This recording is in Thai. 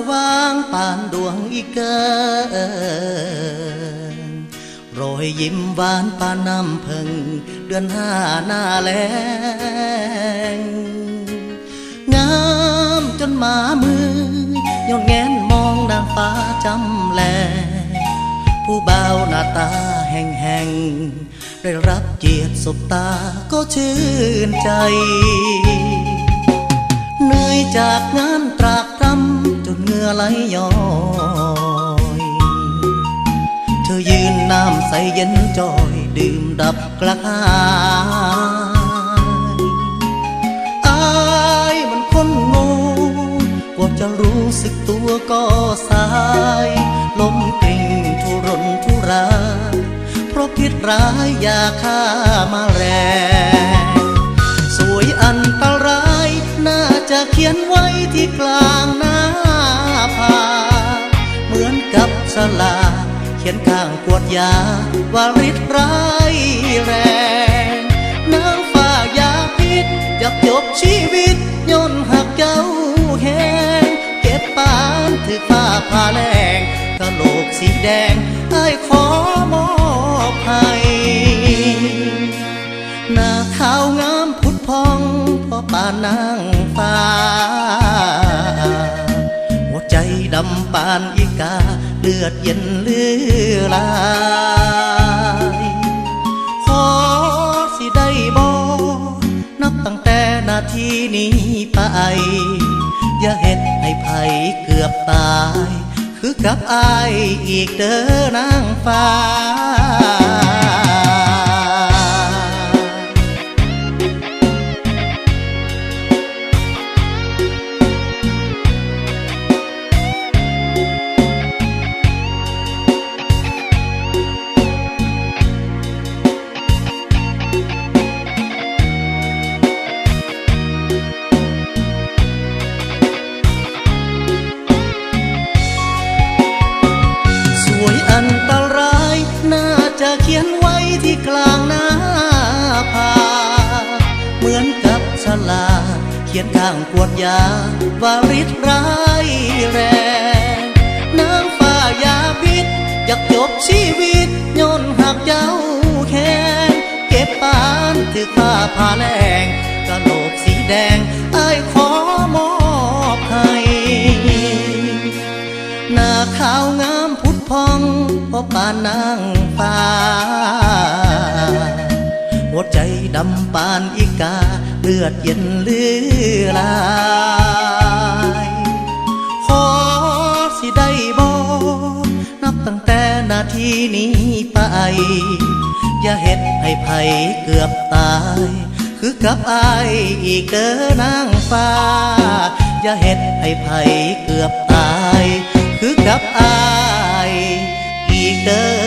ว่างปานดวงอีเกินรอยยิ้มหวานปานน้ำพึ่งเดือนห้าหน้าแลงงามจนหมามือย่อนแงนมองนางฟ้าจำแลผู้บ่าวหน้าตาแห้งๆได้รับเกียรติสบตาก็ชื่นใจเหนื่อยจากงานตรากตรำจนเหงื่อไหลย้อยเธอยืนน้ำใสเย็นจอยดื่มดับกระหายอายมันคนโง่กว่าจะรู้สึกตัวก็สายล้มกลิ้งทุรนทุรายเพราะพิษร้ายยาฆ่ามาแรงสวยอันตรายน่าจะเขียนไว้ที่กลางหน้าผาเหมือนกับสลากเขียนข้างขวดยาว่าฤทธิ์ร้ายแรงนางฟ้ายาพิษอยากจบชีวิตย้อนหักเจ้าแหงเก็บปานถือฟ้าผ่าแรงกะโหลกสีแดงอ้ายขอมอบให้หน้าขาวงามผุดพองเพราะปานนางฟ้าหัวใจดำปานอีกาเลือดเย็นเลือลายขอสิได้บ่นับตั้งแต่นาทีนี้ไปอย่าเฮ็ดให้ไผเกือบตายคือกับอายอีกเด้อนางฟ้าอันตรายน่าจะเขียนไว้ที่กลางหน้าผาเหมือนกับฉลากเขียนข้างขวดยาว่าฤทธิ์ร้ายแรงนางฟ้ายาพิษอยากจบชีวิตย้อนหักเจ้าแค้นเก็บปานถือผ้าผ่าแรงกะโหลกสีแดงอ้ายขอมอบให้หน้าขาวงามผุดพองเพราะปานนางฟ้าหัวใจดำปานอีกาเลือดเย็นเลือลายขอสิได้บ่นับตั้งแต่นาทีนี้ไปอย่าเฮ็ดให้ไผเกือบตายคือกับอายอีกเด้อนางฟ้าอย่าเฮ็ดให้ไผเกือบตายคือกับอายอีกเด้อ